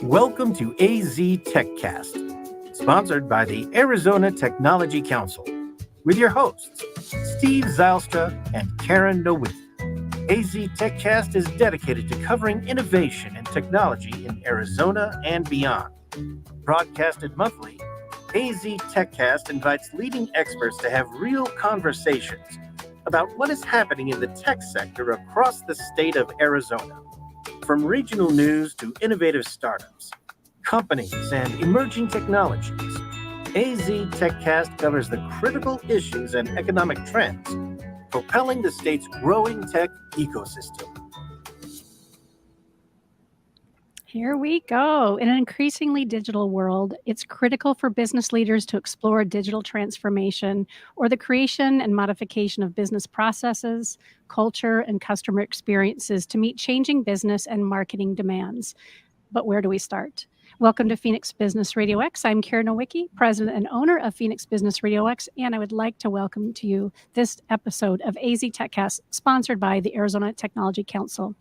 Welcome to AZ TechCast, sponsored by the Arizona Technology Council, with your hosts, Steve Zylstra and Karen Nowicki. AZ TechCast is dedicated to covering innovation and technology in Arizona and beyond. Broadcasted monthly, AZ TechCast invites leading experts to have real conversations about what is happening in the tech sector across the state of Arizona. From regional news to innovative startups, companies, and emerging technologies, AZ TechCast covers the critical issues and economic trends propelling the state's growing tech ecosystem. Here we go. In an increasingly digital world, it's critical for business leaders to explore digital transformation or the creation and modification of business processes, culture, and customer experiences to meet changing business and marketing demands. But where do we start? Welcome to Phoenix Business Radio X. I'm Karen Nowicki, president and owner of Phoenix Business Radio X, and I would like to welcome to you this episode of AZ TechCast, sponsored by the Arizona Technology Council.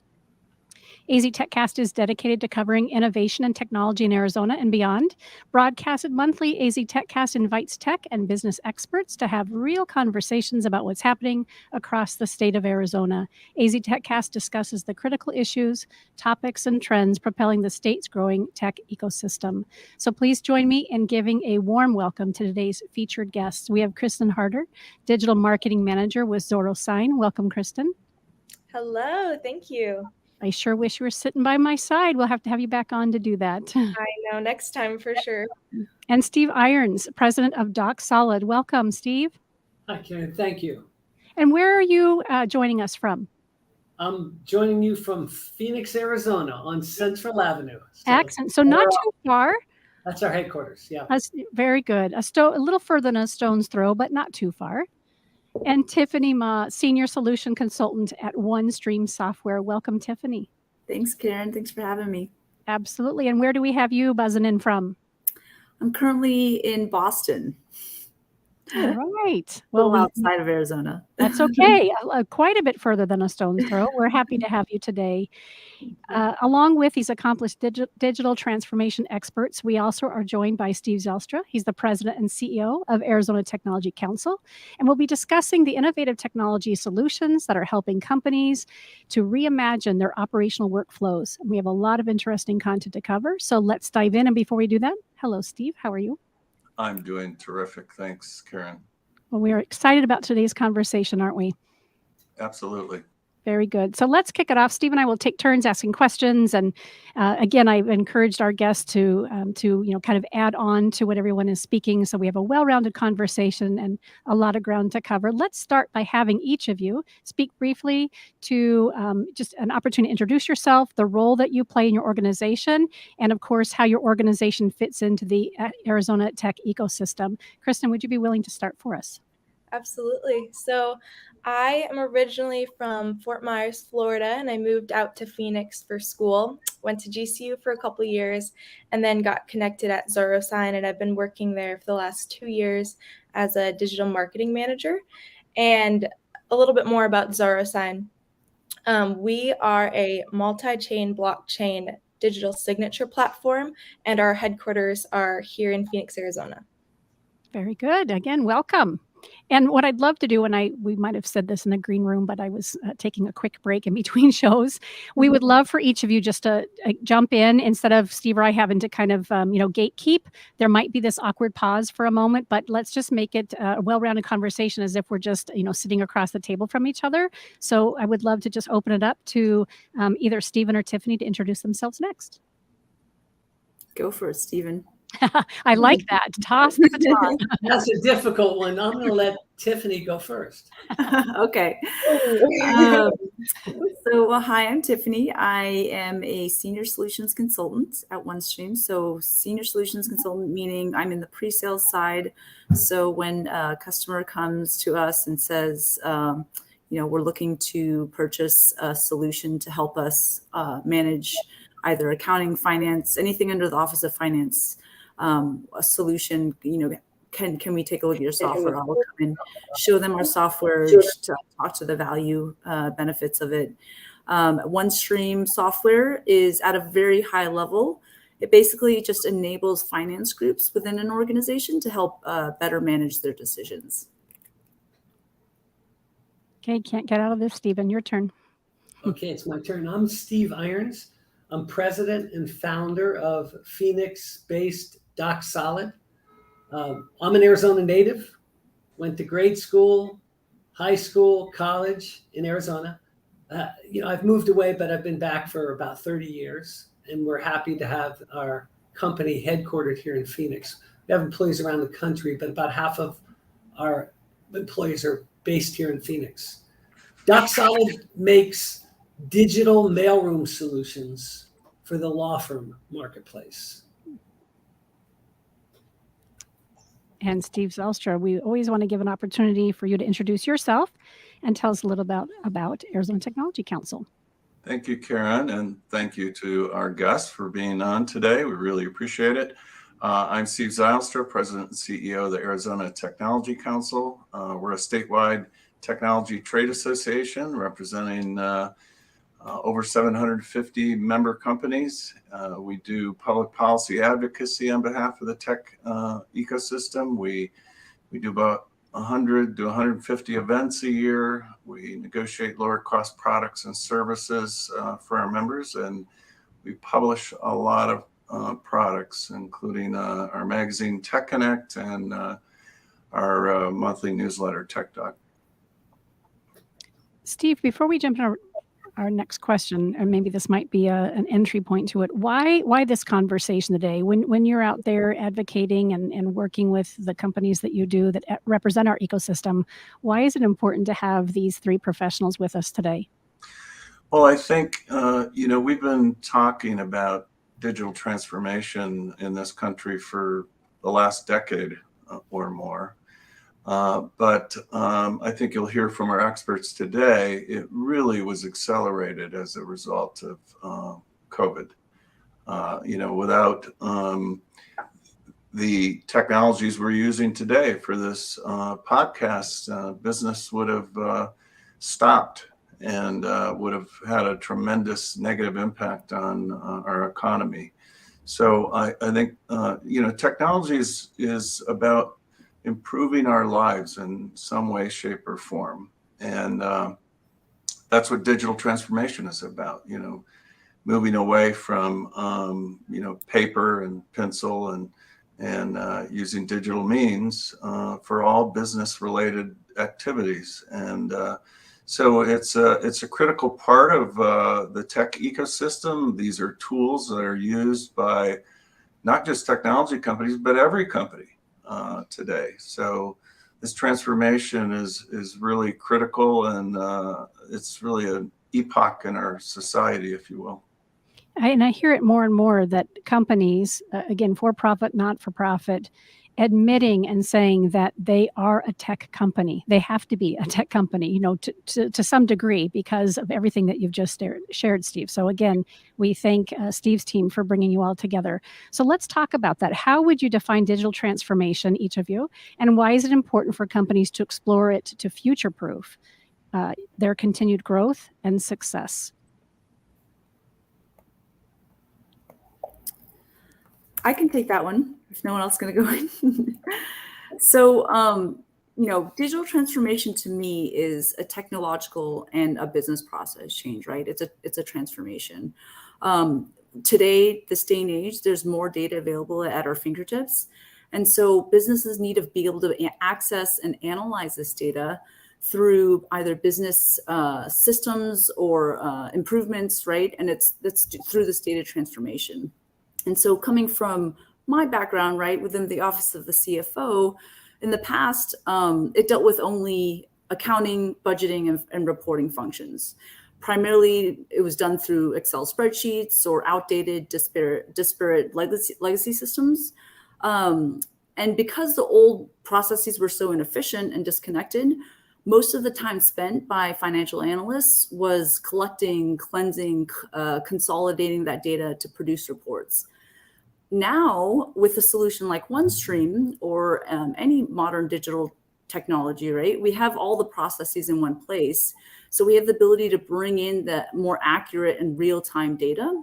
AZ TechCast is dedicated to covering innovation and technology in Arizona and beyond. Broadcasted monthly, AZ TechCast invites tech and business experts to have real conversations about what's happening across the state of Arizona. AZ TechCast discusses the critical issues, topics, and trends propelling the state's growing tech ecosystem. So please join me in giving a warm welcome to today's featured guests. We have Kristen Harder, Digital Marketing Manager with Zorro Sign. Welcome, Kristen. Hello, thank you. I sure wish you were sitting by my side. We'll have to have you back on to do that. I know, next time for sure. And Steve Irons, president of Doc Solid. Welcome, Steve. Hi, Karen. Thank you. And where are you joining us from? I'm joining you from Phoenix, Arizona on Central Avenue. Excellent. So not too far. That's our headquarters, yeah. That's very good. A little further than a stone's throw, but not too far. And Tiffany Ma, Senior Solution Consultant at OneStream Software. Welcome, Tiffany. Thanks, Karen. Thanks for having me. Absolutely. And where do we have you buzzing in from? I'm currently in Boston. All right. Well, outside of Arizona. That's okay. Quite a bit further than a stone's throw. We're happy to have you today. Along with these accomplished digital transformation experts, we also are joined by Steve Zylstra. He's the president and CEO of Arizona Technology Council, and we'll be discussing the innovative technology solutions that are helping companies to reimagine their operational workflows. We have a lot of interesting content to cover, so let's dive in. And before we do that, hello, Steve. How are you? I'm doing terrific. Thanks, Karen. Well, we are excited about today's conversation, aren't we? Absolutely. Very good. So let's kick it off. Steve and I will take turns asking questions. And again, I've encouraged our guests to kind of add on to what everyone is speaking. So we have a well-rounded conversation and a lot of ground to cover. Let's start by having each of you speak briefly to just an opportunity to introduce yourself, the role that you play in your organization, and of course, how your organization fits into the Arizona tech ecosystem. Kristen, would you be willing to start for us? Absolutely. So I am originally from Fort Myers, Florida, and I moved out to Phoenix for school. Went to GCU for a couple of years and then got connected at Zorro Sign, and I've been working there for the last 2 years as a digital marketing manager. And a little bit more about Zorro Sign. We are a multi-chain blockchain digital signature platform, and our headquarters are here in Phoenix, Arizona. Very good. Again, welcome. And what I'd love to do, and we might have said this in the green room, but I was taking a quick break in between shows. We would love for each of you just to jump in instead of Steve or I having to kind of, gatekeep. There might be this awkward pause for a moment, but let's just make it a well-rounded conversation as if we're just, sitting across the table from each other. So I would love to just open it up to either Stephen or Tiffany to introduce themselves next. Go for it, Stephen. I like that. Toss the baton. That's a difficult one. I'm going to let Tiffany go first. Okay. Hi, I'm Tiffany. I am a senior solutions consultant at OneStream. So senior solutions consultant, meaning I'm in the pre-sales side. So when a customer comes to us and says, we're looking to purchase a solution to help us manage either accounting, finance, anything under the Office of Finance, a solution, can we take a look at your software? I'll come and show them our software, to talk to the value benefits of it. OneStream software is at a very high level. It basically just enables finance groups within an organization to help better manage their decisions. Okay, can't get out of this, Stephen. Your turn. Okay, it's my turn. I'm Steve Irons. I'm president and founder of Phoenix-based Doc Solid. I'm an Arizona native, went to grade school, high school, college in Arizona. I've moved away, but I've been back for about 30 years, and we're happy to have our company headquartered here in Phoenix. We have employees around the country, but about half of our employees are based here in Phoenix. Doc Solid makes digital mailroom solutions for the law firm marketplace. And Steve Zylstra, we always want to give an opportunity for you to introduce yourself and tell us a little about Arizona Technology Council. Thank you, Karen, and thank you to our guests for being on today. We really appreciate it. I'm Steve Zylstra, President and CEO of the Arizona Technology Council. We're a statewide technology trade association representing over 750 member companies. We do public policy advocacy on behalf of the tech ecosystem. We do about 100 to 150 events a year. We negotiate lower cost products and services for our members, and we publish a lot of products, including our magazine Tech Connect and our monthly newsletter Tech Doc. Steve, before we jump into our next question, and maybe this might be an entry point to it, why this conversation today? When you're out there advocating and working with the companies that you do that represent our ecosystem, why is it important to have these three professionals with us today? Well, I think, we've been talking about digital transformation in this country for the last decade or more. But I think you'll hear from our experts today, it really was accelerated as a result of COVID. Without the technologies we're using today for this podcast, business would have stopped and would have had a tremendous negative impact on our economy. So I think, technology is about improving our lives in some way, shape, or form. And that's what digital transformation is about, moving away from, paper and pencil and using digital means for all business related activities. And so it's a critical part of the tech ecosystem. These are tools that are used by not just technology companies, but every company today. So this transformation is really critical, and it's really an epoch in our society, if you will. And I hear it more and more that companies, again, for profit, not for profit, admitting and saying that they are a tech company. They have to be a tech company, to some degree because of everything that you've just shared, Steve. So again, we thank Steve's team for bringing you all together. So let's talk about that. How would you define digital transformation, each of you? And why is it important for companies to explore it to future-proof their continued growth and success? I can take that one if no one else is going to go in. So, digital transformation to me is a technological and a business process change, right? It's a transformation. Today, this day and age, there's more data available at our fingertips. And so businesses need to be able to access and analyze this data through either business systems or improvements, right? And that's through this data transformation. And so coming from my background, right, within the office of the CFO, in the past, it dealt with only accounting, budgeting, and reporting functions. Primarily, it was done through Excel spreadsheets or outdated, disparate legacy systems. And because the old processes were so inefficient and disconnected, most of the time spent by financial analysts was collecting, cleansing, consolidating that data to produce reports. Now, with a solution like OneStream or any modern digital technology, right, we have all the processes in one place So we have the ability to bring in the more accurate and real-time data.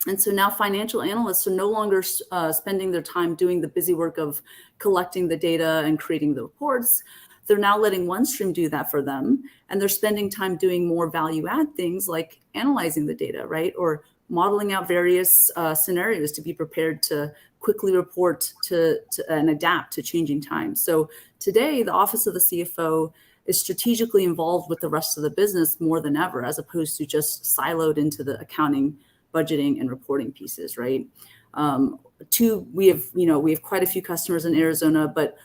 And so now financial analysts are no longer spending their time doing the busy work of collecting the data and creating the reports. They're now letting OneStream do that for them. And they're spending time doing more value add things like analyzing the data, right? Or modeling out various scenarios to be prepared to quickly report to and adapt to changing times. So today, the Office of the CFO is strategically involved with the rest of the business more than ever, as opposed to just siloed into the accounting, budgeting, and reporting pieces, right? We have quite a few customers in Arizona, but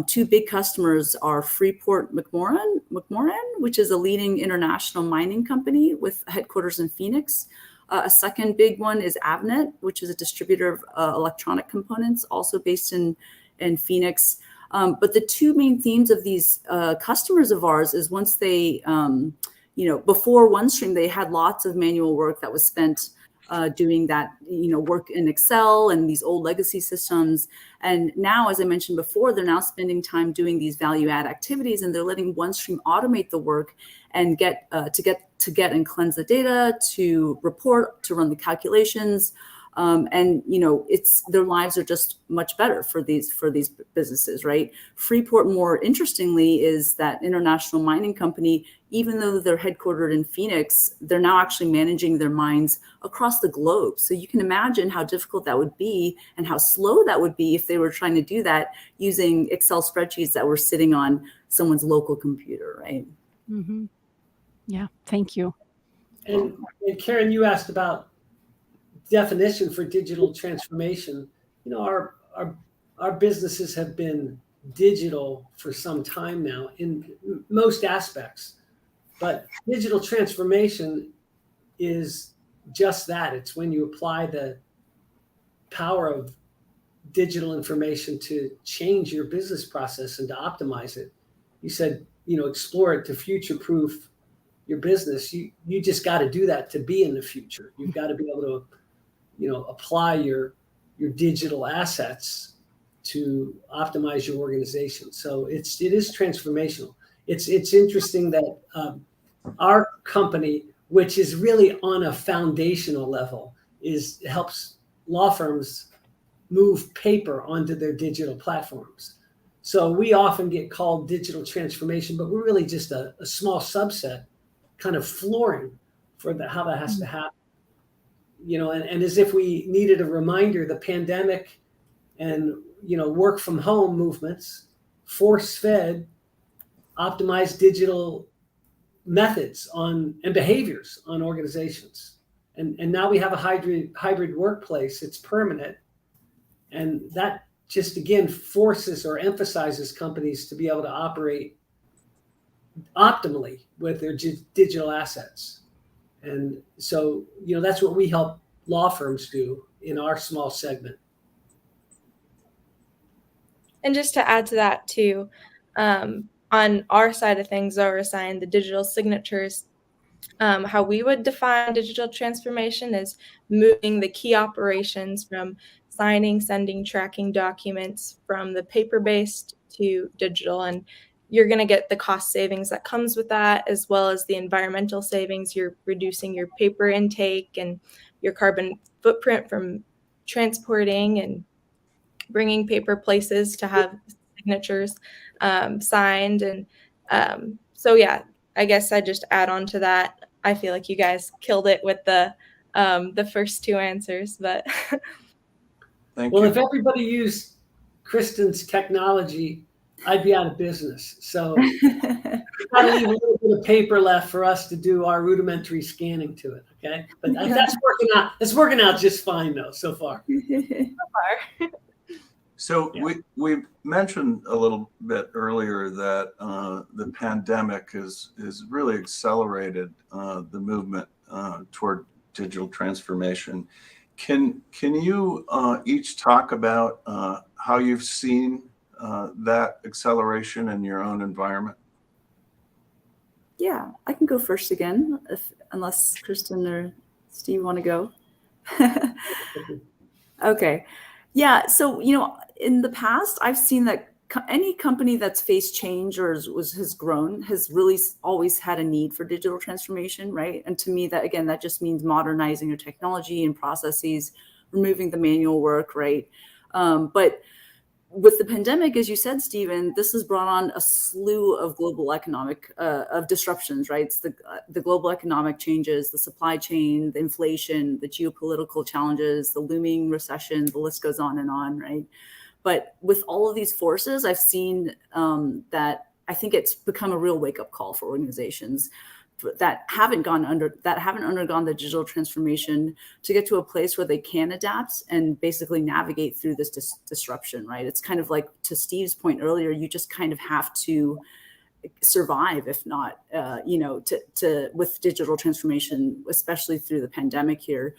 two big customers are Freeport McMoran, which is a leading international mining company with headquarters in Phoenix. A second big one is Avnet, which is a distributor of electronic components, also based in Phoenix. But the two main themes of these customers of ours is once they, before OneStream, they had lots of manual work that was spent doing that, work in Excel and these old legacy systems. And now, as I mentioned before, they're now spending time doing these value add activities, and they're letting OneStream automate the work and get and cleanse the data, to report, to run the calculations. It's their lives are just much better for these businesses, right? Freeport, more interestingly, is that international mining company. Even though they're headquartered in Phoenix, they're now actually managing their mines across the globe. So you can imagine how difficult that would be and how slow that would be if they were trying to do that using Excel spreadsheets that were sitting on someone's local computer, right? Mm-hmm. Yeah, thank you. And Karen, you asked about definition for digital transformation. Our businesses have been digital for some time now in most aspects, but digital transformation is just that. It's when you apply the power of digital information to change your business process and to optimize it. You said, explore it to future-proof your business. You just got to do that to be in the future. You've got to be able to apply your digital assets to optimize your organization. So it is transformational. It's interesting that our company, which is really on a foundational level, helps law firms move paper onto their digital platforms. So we often get called digital transformation, but we're really just a small subset, kind of flooring for how that has to happen. And as if we needed a reminder, the pandemic and, work from home movements force-fed optimized digital methods and behaviors on organizations. And now we have a hybrid workplace. It's permanent. And that just, again, forces or emphasizes companies to be able to operate optimally with their digital assets. And so, that's what we help law firms do in our small segment. And just to add to that too, on our side of things, DocuSign, the digital signatures, how we would define digital transformation is moving the key operations from signing, sending, tracking documents from the paper-based to digital. And you're going to get the cost savings that comes with that, as well as the environmental savings. You're reducing your paper intake and your carbon footprint from transporting and bringing paper places to have signatures signed. And so, yeah, I guess I just add on to that. I feel like you guys killed it with the first two answers, but Thank you. If everybody used Kristen's technology, I'd be out of business. So we've got to leave a little bit of paper left for us to do our rudimentary scanning to it. Okay, but that's working out. It's working out just fine though so far. So we mentioned a little bit earlier that the pandemic has really accelerated the movement toward digital transformation. Can you each talk about how you've seen that acceleration in your own environment? Yeah, I can go first again, unless Kristen or Steve want to go. Okay. Yeah. So, in the past, I've seen that any company that's faced change or has grown has really always had a need for digital transformation, right? And to me, that just means modernizing your technology and processes, removing the manual work, right? But with the pandemic, as you said, Stephen, this has brought on a slew of global economic of disruptions, right? It's the global economic changes, the supply chain, the inflation, the geopolitical challenges, the looming recession, the list goes on, right? But with all of these forces, I've seen that I think it's become a real wake-up call for organizations that haven't undergone the digital transformation to get to a place where they can adapt and basically navigate through this disruption, right? It's kind of like, to Steve's point earlier, you just kind of have to survive, if not, with digital transformation, especially through the pandemic here.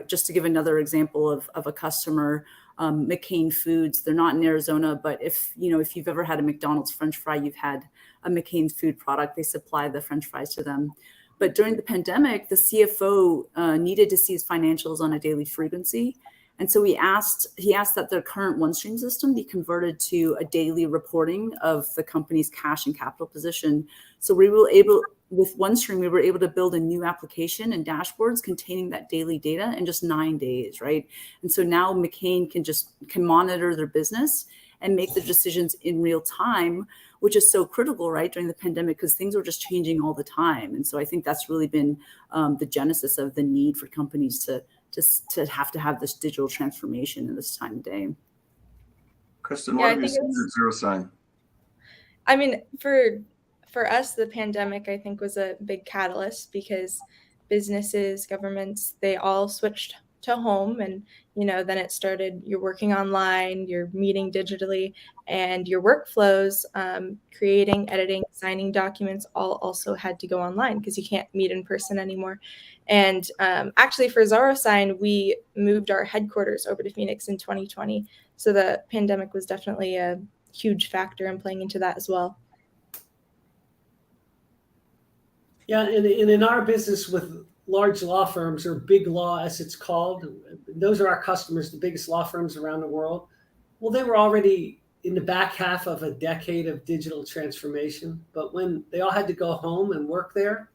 Just to give another example of a customer, McCain Foods, they're not in Arizona, but if you've ever had a McDonald's French fry, you've had a McCain food product. They supply the French fries to them. But during the pandemic, the CFO needed to see his financials on a daily frequency. And so he asked that their current OneStream system be converted to a daily reporting of the company's cash and capital position. So with OneStream, we were able to build a new application and dashboards containing that daily data in just 9 days, right? And so now McCain can monitor their business and make the decisions in real time, which is so critical, right, during the pandemic, because things were just changing all the time. And so I think that's really been the genesis of the need for companies to have this digital transformation in this time of day. Kristen, what have you seen at Zero Sign? I mean, for us, the pandemic, I think, was a big catalyst because businesses, governments, they all switched to home, and then it started, you're working online, you're meeting digitally, and your workflows, creating, editing, signing documents, all also had to go online because you can't meet in person anymore. And actually for ZoroSign, we moved our headquarters over to Phoenix in 2020. So the pandemic was definitely a huge factor in playing into that as well. Yeah, and in our business with large law firms, or big law as it's called, those are our customers, the biggest law firms around the world. Well, they were already in the back half of a decade of digital transformation, but when they all had to go home and work there,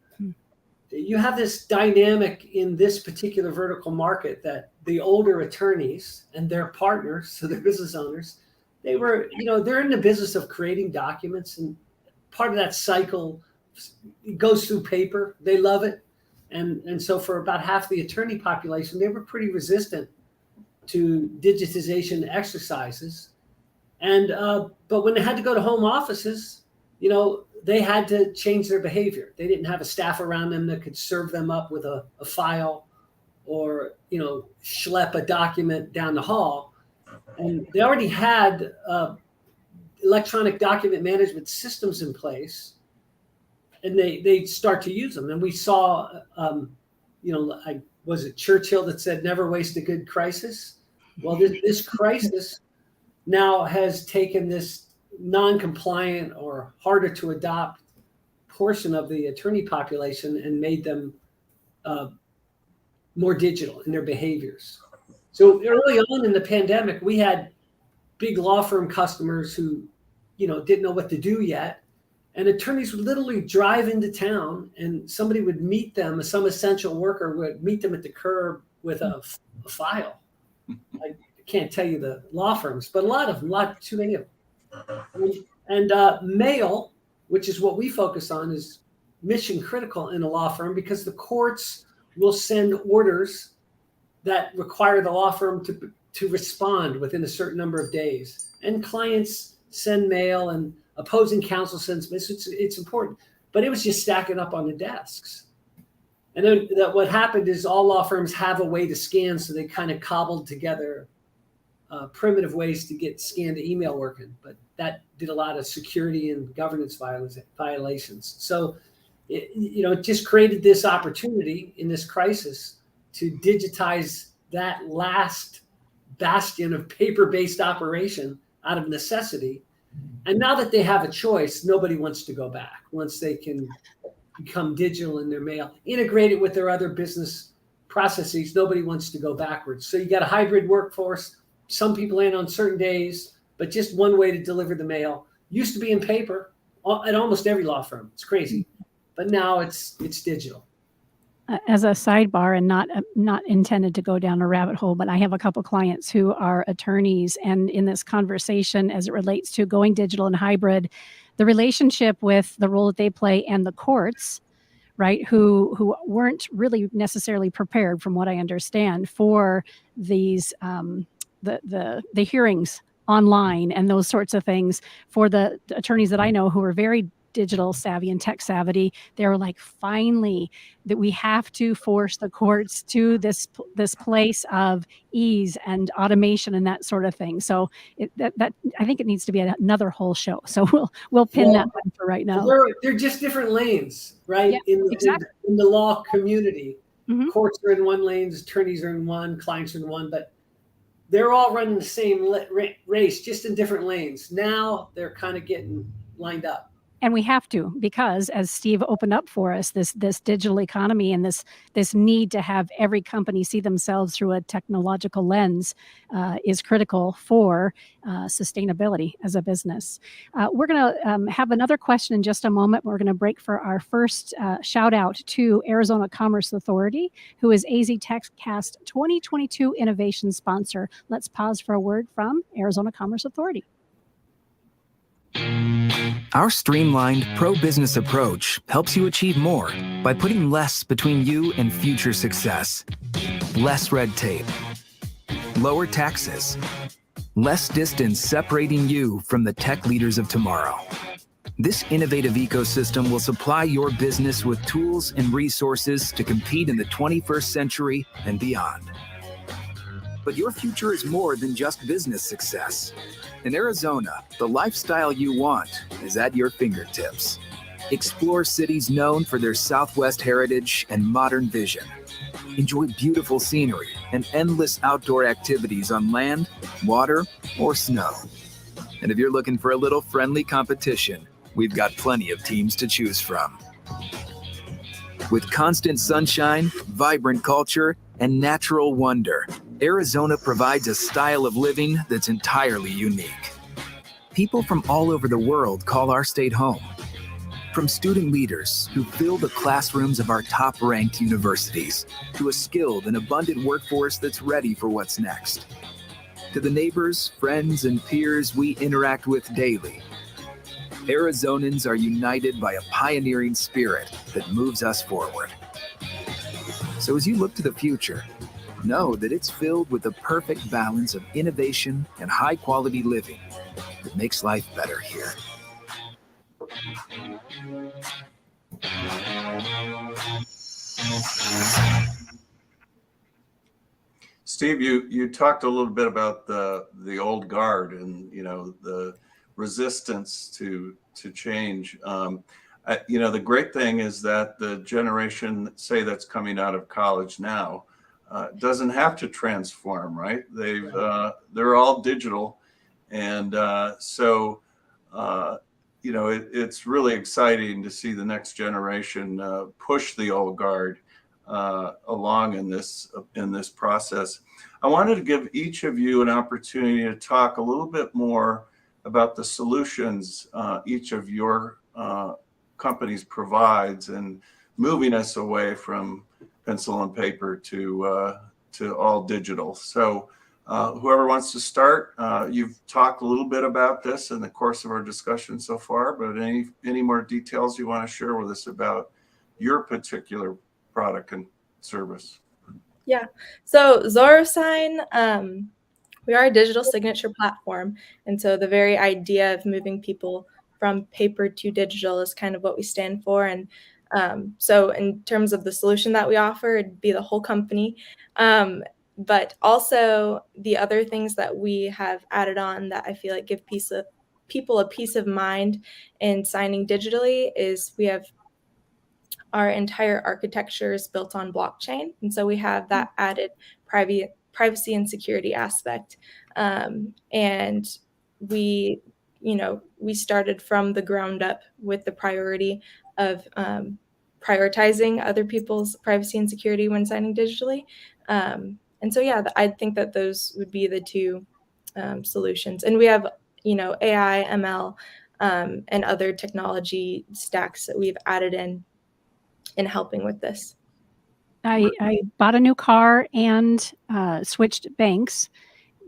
you have this dynamic in this particular vertical market that the older attorneys and their partners, so their business owners, they're in the business of creating documents, and part of that cycle goes through paper. They love it. And so for about half the attorney population, they were pretty resistant to digitization exercises. And but when they had to go to home offices, they had to change their behavior. They didn't have a staff around them that could serve them up with a file or schlep a document down the hall. And they already had electronic document management systems in place, and they start to use them. And we saw, was it Churchill that said, "Never waste a good crisis"? Well, this crisis now has taken this non-compliant or harder to adopt portion of the attorney population and made them more digital in their behaviors. So early on in the pandemic, we had big law firm customers who, didn't know what to do yet. And attorneys would literally drive into town, and somebody would meet them, some essential worker would meet them at the curb with a file. I can't tell you the law firms, but a lot of them, too many of them. And mail, which is what we focus on, is mission critical in a law firm because the courts will send orders that require the law firm to respond within a certain number of days. And clients send mail, and opposing counsel sends mail. It's important. But it was just stacking up on the desks. And then what happened is all law firms have a way to scan, so they kind of cobbled together primitive ways to get scanned email working. But that did a lot of security and governance violations. So it just created this opportunity in this crisis to digitize that last bastion of paper-based operation out of necessity. And now that they have a choice, nobody wants to go back once they can become digital in their mail, integrate it with their other business processes. Nobody wants to go backwards. So you got a hybrid workforce. Some people in on certain days, but just one way to deliver the mail. Used to be in paper at almost every law firm. It's crazy, but now it's digital. As a sidebar, and not intended to go down a rabbit hole, but I have a couple clients who are attorneys, and in this conversation, as it relates to going digital and hybrid, the relationship with the role that they play and the courts, right, who weren't really necessarily prepared, from what I understand, for these the hearings online and those sorts of things. For the attorneys that I know who are very digital savvy and tech savvy, they were like, finally, that we have to force the courts to this place of ease and automation and that sort of thing. So that I think it needs to be another whole show. So we'll pin that one for right now. They're just different lanes, right? Yeah, exactly. In the law community, Mhm. courts are in one lane, attorneys are in one, clients are in one, but they're all running the same race, just in different lanes. Now they're kind of getting lined up. And we have to, because as Steve opened up for us, this digital economy and this need to have every company see themselves through a technological lens is critical for sustainability as a business. We're going to have another question in just a moment. We're going to break for our first shout out to Arizona Commerce Authority, who is AZ TechCast 2022 innovation sponsor. Let's pause for a word from Arizona Commerce Authority. Our streamlined pro-business approach helps you achieve more by putting less between you and future success. Less red tape, lower taxes, less distance separating you from the tech leaders of tomorrow. This innovative ecosystem will supply your business with tools and resources to compete in the 21st century and beyond. But your future is more than just business success. In Arizona, the lifestyle you want is at your fingertips. Explore cities known for their Southwest heritage and modern vision. Enjoy beautiful scenery and endless outdoor activities on land, water, or snow. And if you're looking for a little friendly competition, we've got plenty of teams to choose from. With constant sunshine, vibrant culture, and natural wonder, Arizona provides a style of living that's entirely unique. People from all over the world call our state home. From student leaders who fill the classrooms of our top-ranked universities, to a skilled and abundant workforce that's ready for what's next. To the neighbors, friends, and peers we interact with daily, Arizonans are united by a pioneering spirit that moves us forward. So as you look to the future, know that it's filled with the perfect balance of innovation and high-quality living that makes life better here. Steve, you talked a little bit about the old guard and the resistance to change. The great thing is that the generation, say, that's coming out of college now, doesn't have to transform, right? They're all digital, and so it's really exciting to see the next generation push the old guard along in this process. I wanted to give each of you an opportunity to talk a little bit more about the solutions each of your companies provides, and moving us away from pencil and paper to all digital. So whoever wants to start, you've talked a little bit about this in the course of our discussion so far, but any more details you want to share with us about your particular product and service? Yeah. So ZoroSign, we are a digital signature platform. And so the very idea of moving people from paper to digital is kind of what we stand for. And so in terms of the solution that we offer, it'd be the whole company. But also the other things that we have added on that I feel like give people a peace of mind in signing digitally is we have our entire architecture is built on blockchain. And so we have that added privacy and security aspect. And we started from the ground up with the priority of prioritizing other people's privacy and security when signing digitally. And so, yeah, I think that those would be the two solutions. And we have AI, ML, and other technology stacks that we've added in helping with this. I bought a new car and switched banks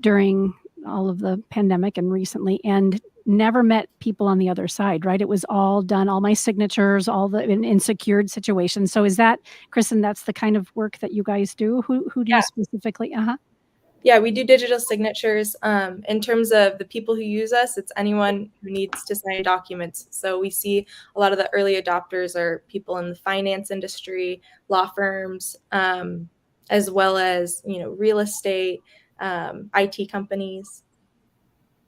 during all of the pandemic and recently, and never met people on the other side, right? It was all done, all my signatures, all the in secured situations. So is that, Kristen, that's the kind of work that you guys do? Who do Yeah. you specifically? Yeah, we do digital signatures. In terms of the people who use us, it's anyone who needs to sign documents. So we see a lot of the early adopters are people in the finance industry, law firms, as well as real estate, IT companies.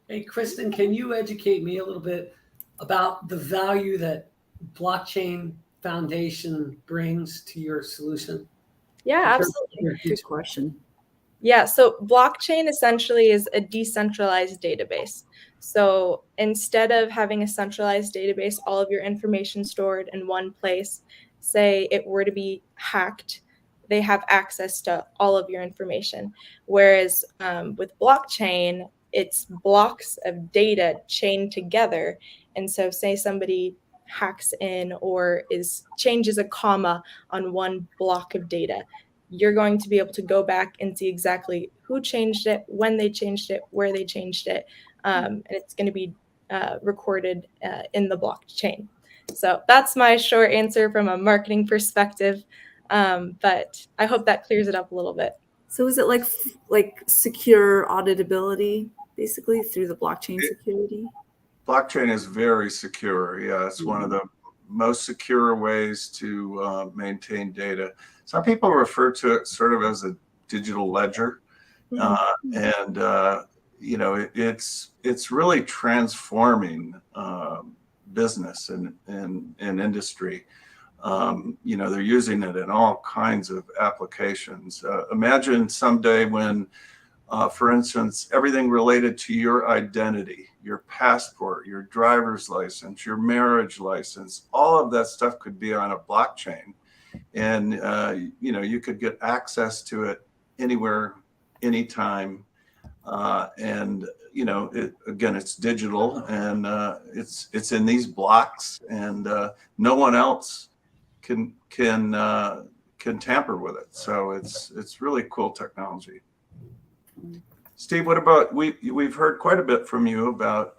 Hey, Kristen, can you educate me a little bit about the value that blockchain foundation brings to your solution? Yeah, absolutely. Good question. Yeah, so blockchain essentially is a decentralized database. So instead of having a centralized database, all of your information stored in one place, say it were to be hacked, they have access to all of your information. Whereas with blockchain, it's blocks of data chained together. And so say somebody hacks in or changes a comma on one block of data, you're going to be able to go back and see exactly who changed it, when they changed it, where they changed it, and it's going to be recorded in the blockchain. So that's my short answer from a marketing perspective, but I hope that clears it up a little bit. So is it like secure auditability, basically, through the blockchain security? Blockchain is very secure. Yeah, it's one of the most secure ways to maintain data. Some people refer to it sort of as a digital ledger, and it's really transforming business and industry. They're using it in all kinds of applications. Imagine someday when, for instance, everything related to your identity, your passport, your driver's license, your marriage license, all of that stuff could be on a blockchain. And, you could get access to it anywhere, anytime. Again, it's digital and it's in these blocks, and no one else can tamper with it. So it's really cool technology. Steve, what about we've heard quite a bit from you about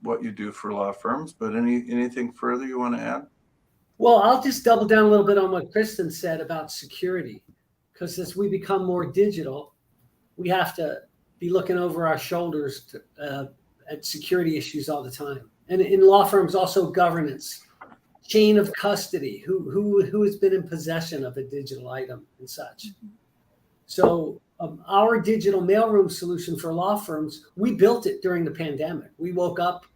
what you do for law firms, but anything further you want to add? Well, I'll just double down a little bit on what Kristen said about security, because as we become more digital, we have to be looking over our shoulders at security issues all the time. And in law firms, also governance, chain of custody, who has been in possession of a digital item and such. So our digital mailroom solution for law firms, we built it during the pandemic. We woke up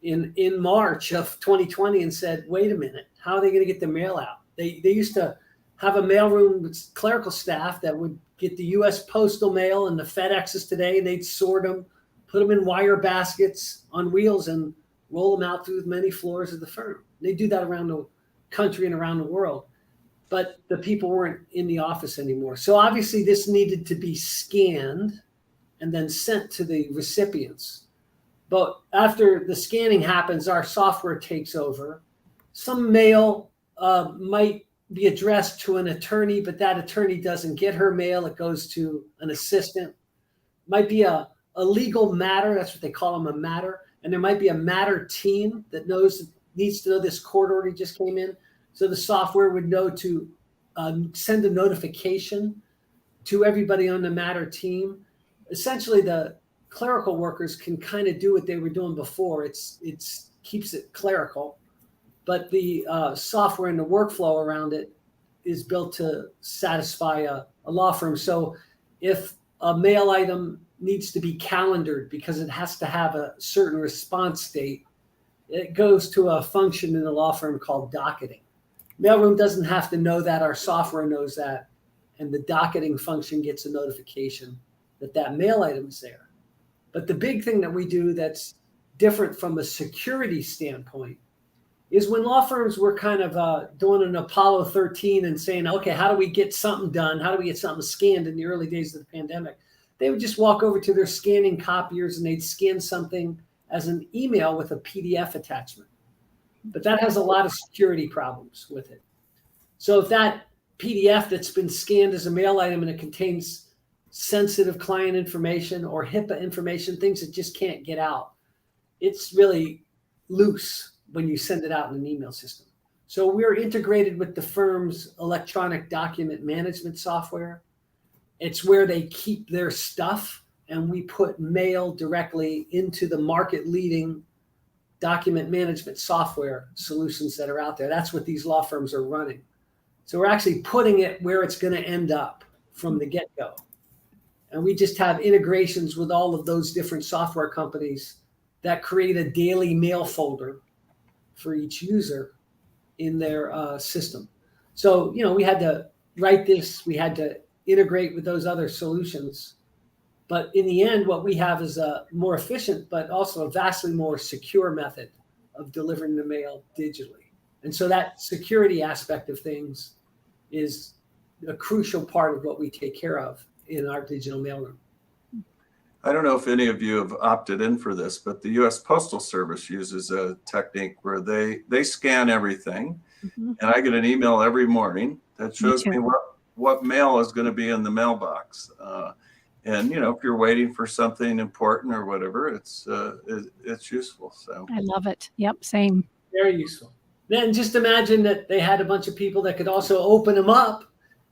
in March of 2020 and said, wait a minute, how are they going to get the mail out? They used to have a mailroom with clerical staff that would get the U.S. postal mail and the FedExes today, and they'd sort them, put them in wire baskets on wheels, and roll them out through many floors of the firm. They do that around the country and around the world. But the people weren't in the office anymore. So obviously this needed to be scanned and then sent to the recipients. But after the scanning happens, our software takes over. Some mail might be addressed to an attorney, but that attorney doesn't get her mail. It goes to an assistant. Might be a legal matter. That's what they call them, a matter. And there might be a matter team that needs to know this court order just came in. So the software would know to send a notification to everybody on the matter team. Essentially, the clerical workers can kind of do what they were doing before. It keeps it clerical, but the software and the workflow around it is built to satisfy a law firm. So if a mail item needs to be calendared because it has to have a certain response date, it goes to a function in the law firm called docketing. Mailroom doesn't have to know that. Our software knows that, and the docketing function gets a notification that mail item is there. But the big thing that we do that's different from a security standpoint is when law firms were kind of doing an Apollo 13 and saying, okay, how do we get something done? How do we get something scanned in the early days of the pandemic? They would just walk over to their scanning copiers and they'd scan something as an email with a PDF attachment. But that has a lot of security problems with it. So if that PDF that's been scanned as a mail item and it contains sensitive client information or HIPAA information, things that just can't get out, it's really loose when you send it out in an email system. So we're integrated with the firm's electronic document management software. It's where they keep their stuff, and we put mail directly into the market leading document management software solutions that are out there. That's what these law firms are running. So we're actually putting it where it's going to end up from the get-go. And we just have integrations with all of those different software companies that create a daily mail folder for each user in their system. So, we had to write this, we had to integrate with those other solutions. But in the end, what we have is a more efficient, but also a vastly more secure method of delivering the mail digitally. And so that security aspect of things is a crucial part of what we take care of in our digital mailroom. I don't know if any of you have opted in for this, but the U.S. Postal Service uses a technique where they scan everything, and I get an email every morning that shows me what mail is going to be in the mailbox. And if you're waiting for something important or whatever, it's useful. So I love it. Yep, same. Very useful. Then just imagine that they had a bunch of people that could also open them up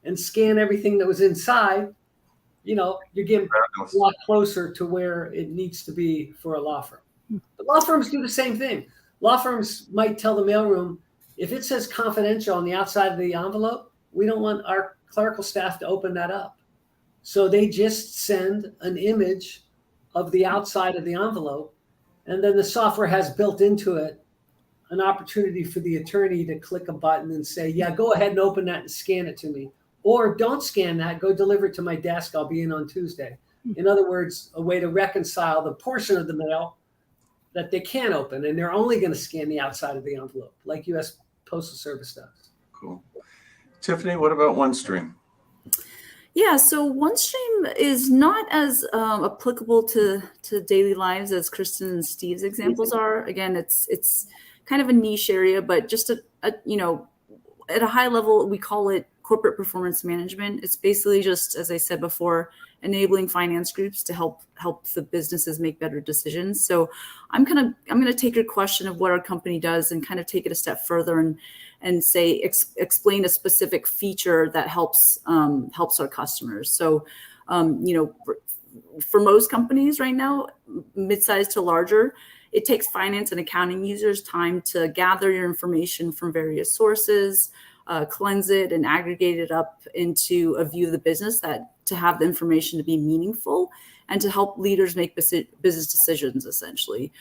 and scan everything that was inside. You're getting a lot closer to where it needs to be for a law firm. But law firms do the same thing. Law firms might tell the mailroom, if it says confidential on the outside of the envelope, we don't want our clerical staff to open that up. So they just send an image of the outside of the envelope, and then the software has built into it an opportunity for the attorney to click a button and say, yeah, go ahead and open that and scan it to me. Or don't scan that, go deliver it to my desk. I'll be in on Tuesday. In other words, a way to reconcile the portion of the mail that they can't open, and they're only going to scan the outside of the envelope, like U.S. Postal Service does. Cool. Tiffany, what about OneStream? Yeah, so OneStream is not as applicable to daily lives as Kristen and Steve's examples are. Again, it's kind of a niche area, but just at a high level, we call it corporate performance management. It's basically just, as I said before, enabling finance groups to help the businesses make better decisions. So I'm going to take your question of what our company does and kind of take it a step further and say explain a specific feature that helps our customers. So for most companies right now, mid-sized to larger, it takes finance and accounting users time to gather your information from various sources, cleanse it and aggregate it up into a view of the business to have the information to be meaningful and to help leaders make business decisions, essentially.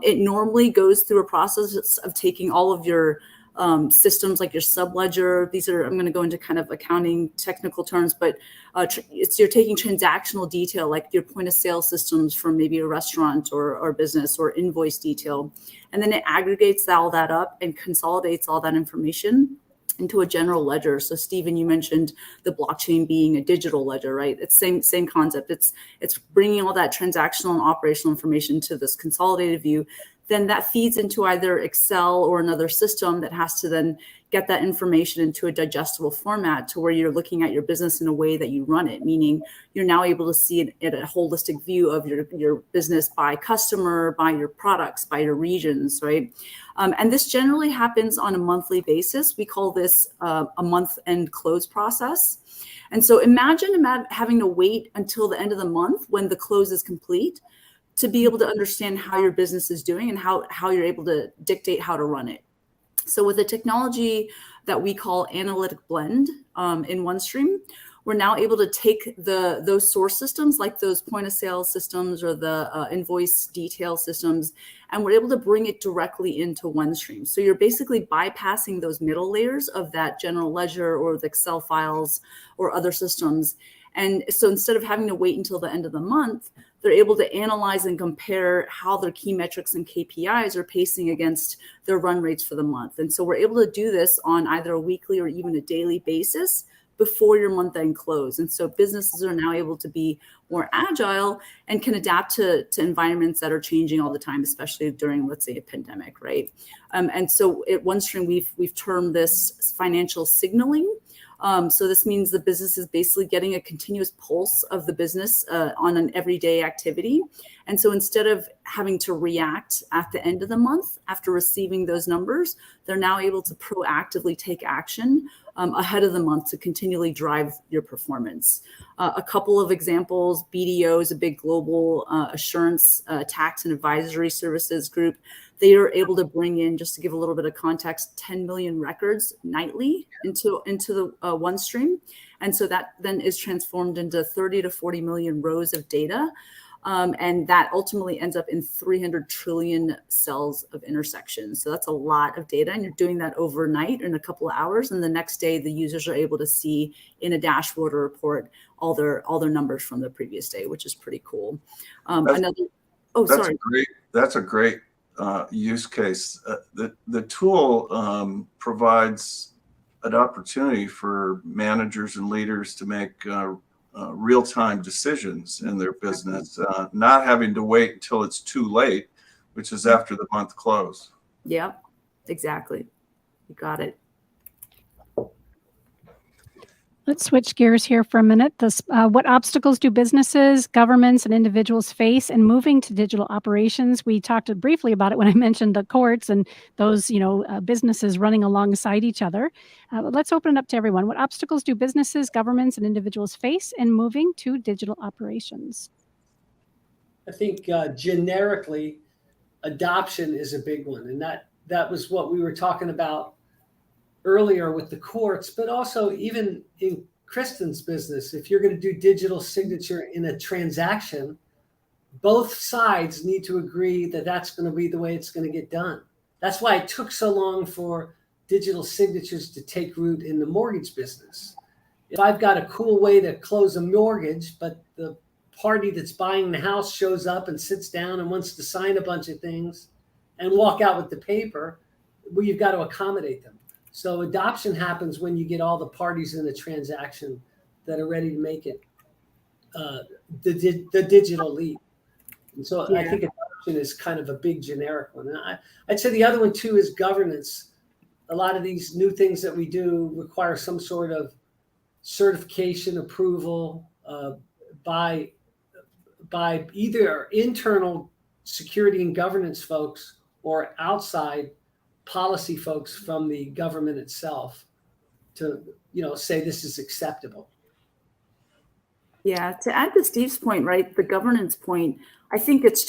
It normally goes through a process of taking all of your systems like your subledger. I'm going to go into kind of accounting technical terms, but you're taking transactional detail like your point of sale systems from maybe a restaurant or business or invoice detail. And then it aggregates all that up and consolidates all that information into a general ledger. So Stephen, you mentioned the blockchain being a digital ledger, right? It's same concept. It's bringing all that transactional and operational information to this consolidated view. Then that feeds into either Excel or another system that has to then get that information into a digestible format to where you're looking at your business in a way that you run it, meaning you're now able to see it in a holistic view of your business by customer, by your products, by your regions, right? And this generally happens on a monthly basis. We call this a month-end close process. And so imagine having to wait until the end of the month when the close is complete to be able to understand how your business is doing and how you're able to dictate how to run it. So with the technology that we call Analytic Blend in OneStream, we're now able to take those source systems like those point of sale systems or the invoice detail systems, and we're able to bring it directly into OneStream. So you're basically bypassing those middle layers of that general ledger or the Excel files or other systems. And so instead of having to wait until the end of the month, they're able to analyze and compare how their key metrics and KPIs are pacing against their run rates for the month. And so we're able to do this on either a weekly or even a daily basis before your month end close. And so businesses are now able to be more agile and can adapt to environments that are changing all the time, especially during, let's say, a pandemic, right? And so at OneStream, we've termed this financial signaling. So this means the business is basically getting a continuous pulse of the business on an everyday activity. And so instead of having to react at the end of the month after receiving those numbers, they're now able to proactively take action ahead of the month to continually drive your performance. A couple of examples: BDO is a big global assurance, tax and advisory services group. They are able to bring in, just to give a little bit of context, 10 million records nightly into the OneStream. And so that then is transformed into 30 to 40 million rows of data. And that ultimately ends up in 300 trillion cells of intersections. So that's a lot of data. And you're doing that overnight in a couple of hours. And the next day, the users are able to see in a dashboard or report all their numbers from the previous day, which is pretty cool. That's a great use case. The tool provides an opportunity for managers and leaders to make real-time decisions in their business, not having to wait until it's too late, which is after the month close. Yep, exactly. You got it. Let's switch gears here for a minute. What obstacles do businesses, governments, and individuals face in moving to digital operations? We talked briefly about it when I mentioned the courts and those, businesses running alongside each other. But let's open it up to everyone. What obstacles do businesses, governments, and individuals face in moving to digital operations? I think generically, adoption is a big one, and that was what we were talking about earlier with the courts, but also even in Kristen's business. If you're going to do digital signature in a transaction, both sides need to agree that that's going to be the way it's going to get done. That's why it took so long for digital signatures to take root in the mortgage business. If I've got a cool way to close a mortgage, but the party that's buying the house shows up and sits down and wants to sign a bunch of things and walk out with the paper, well, you've got to accommodate them. So adoption happens when you get all the parties in the transaction that are ready to make it the digital leap. And so I think adoption is kind of a big generic one. And I'd say the other one too is governance. A lot of these new things that we do require some sort of certification approval by either internal security and governance folks or outside policy folks from the government itself to, say this is acceptable. Yeah, to add to Steve's point, right, the governance point, I think it's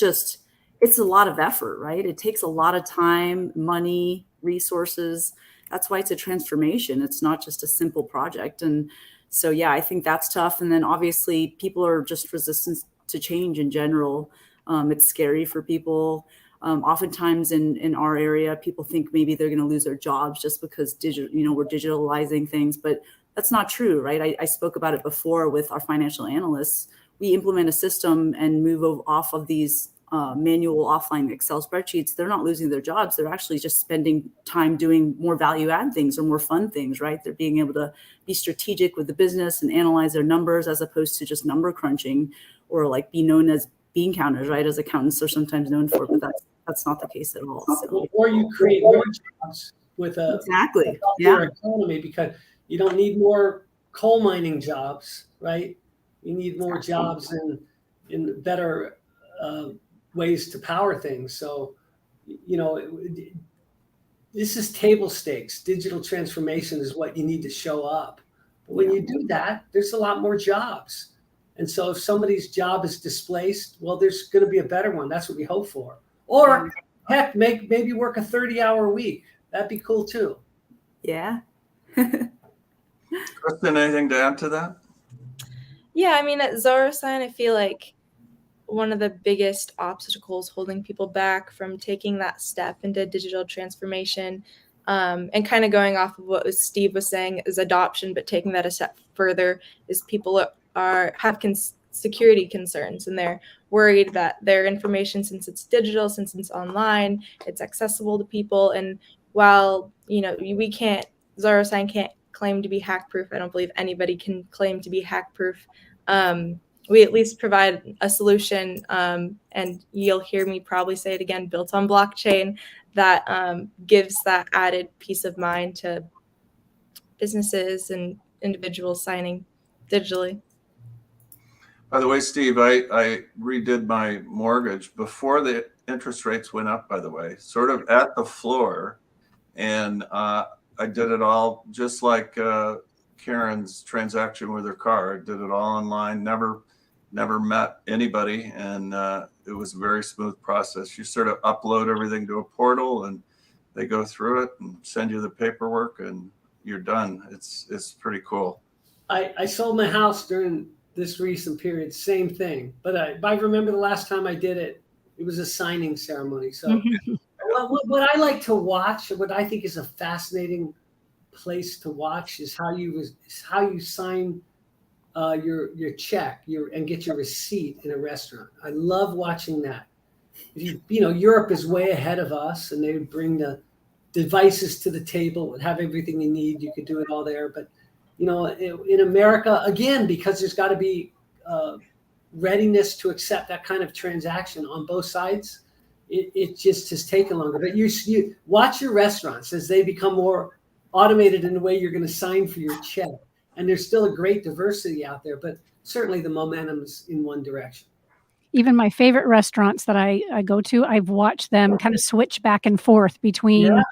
a lot of effort, right? It takes a lot of time, money, resources. That's why it's a transformation. It's not just a simple project. And so, yeah, I think that's tough. And then obviously people are just resistant to change in general. It's scary for people. Oftentimes in our area, people think maybe they're going to lose their jobs just because we're digitalizing things, but that's not true, right? I spoke about it before with our financial analysts. We implement a system and move off of these manual offline Excel spreadsheets. They're not losing their jobs. They're actually just spending time doing more value add things or more fun things, right? They're being able to be strategic with the business and analyze their numbers as opposed to just number crunching or like be known as bean counters, right? As accountants are sometimes known for, but that's not the case at all. So. Or you create more jobs with a healthier economy because you don't need more coal mining jobs, right? You need more jobs in better ways to power things. So, this is table stakes. Digital transformation is what you need to show up. But when you do that, there's a lot more jobs. And so if somebody's job is displaced, well, there's going to be a better one. That's what we hope for. Or heck, maybe work a 30-hour week. That'd be cool too. Yeah. Kristen, anything to add to that? Yeah, I mean, at ZaraSign, I feel like one of the biggest obstacles holding people back from taking that step into digital transformation and kind of going off of what Steve was saying is adoption, but taking that a step further is people have security concerns and they're worried that their information, since it's digital, since it's online, it's accessible to people. And while, ZaraSign can't claim to be hack proof. I don't believe anybody can claim to be hack proof. We at least provide a solution, and you'll hear me probably say it again, built on blockchain, that gives that added peace of mind to businesses and individuals signing digitally. By the way, Steve, I redid my mortgage before the interest rates went up, by the way, sort of at the floor. And I did it all just like Karen's transaction with her car. I did it all online, never met anybody. And it was a very smooth process. You sort of upload everything to a portal and they go through it and send you the paperwork and you're done. It's pretty cool. I sold my house during this recent period, same thing. But I remember the last time I did it, it was a signing ceremony. So what I like to watch, what I think is a fascinating place to watch, is how you sign your check and get your receipt in a restaurant. I love watching that. Europe is way ahead of us, and they would bring the devices to the table and have everything you need. You could do it all there. But in America, again, because there's got to be readiness to accept that kind of transaction on both sides, it just has taken longer. But you watch your restaurants as they become more automated in the way you're going to sign for your check. And there's still a great diversity out there, but certainly the momentum's in one direction. Even my favorite restaurants that I go to, I've watched them kind of switch back and forth between,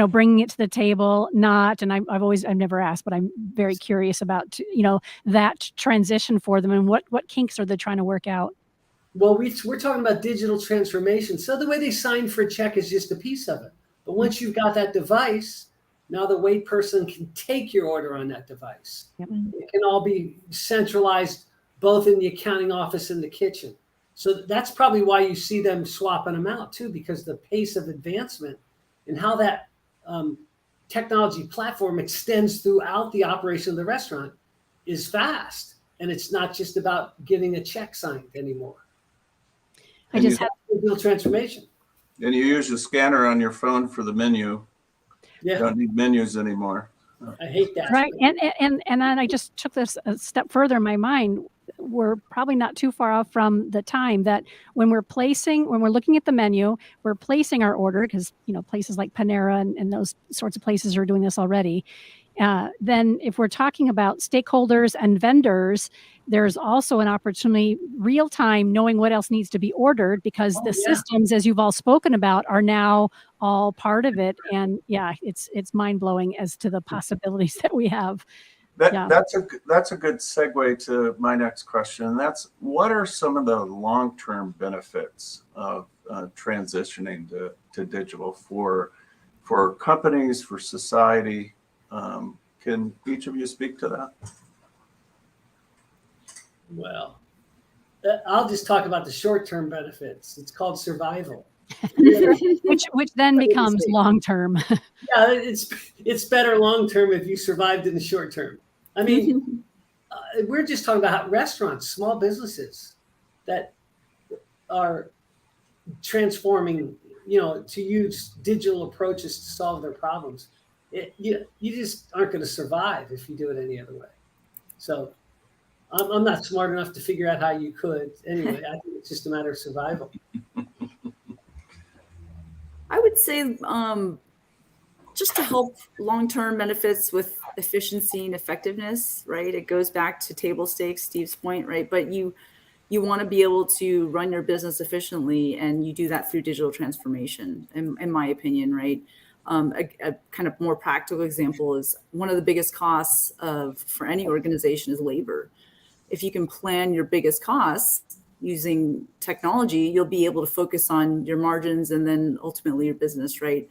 bringing it to the table, not, and I've never asked, but I'm very curious about, that transition for them and what kinks are they trying to work out? Well, we're talking about digital transformation. So the way they sign for a check is just a piece of it. But once you've got that device, now the wait person can take your order on that device. Yep. It can all be centralized, both in the accounting office and the kitchen. So that's probably why you see them swapping them out too, because the pace of advancement and how that technology platform extends throughout the operation of the restaurant is fast. And it's not just about getting a check signed anymore. I just had digital transformation. And you use a scanner on your phone for the menu. Yeah. You don't need menus anymore. I hate that. Right. And then I just took this a step further in my mind. We're probably not too far off from the time that when we're looking at the menu, we're placing our order, because, places like Panera and those sorts of places are doing this already. Then if we're talking about stakeholders and vendors, there's also an opportunity, real time, knowing what else needs to be ordered, because the systems, as you've all spoken about, are now all part of it. And it's mind blowing as to the possibilities that we have. That's a good segue to my next question. And that's, what are some of the long-term benefits of transitioning to digital for companies, for society? Can each of you speak to that? Well, I'll just talk about the short-term benefits. It's called survival. which then becomes long-term. Yeah, it's better long-term if you survived in the short term. I mean, we're just talking about restaurants, small businesses that are transforming, to use digital approaches to solve their problems. You just aren't going to survive if you do it any other way. So I'm not smart enough to figure out how you could. Anyway, I think it's just a matter of survival. I would say just to help long-term benefits with efficiency and effectiveness, right? It goes back to table stakes, Steve's point, right? But you want to be able to run your business efficiently, and you do that through digital transformation, in my opinion, right? A kind of more practical example is, one of the biggest costs for any organization is labor. If you can plan your biggest costs using technology, you'll be able to focus on your margins and then ultimately your business, right?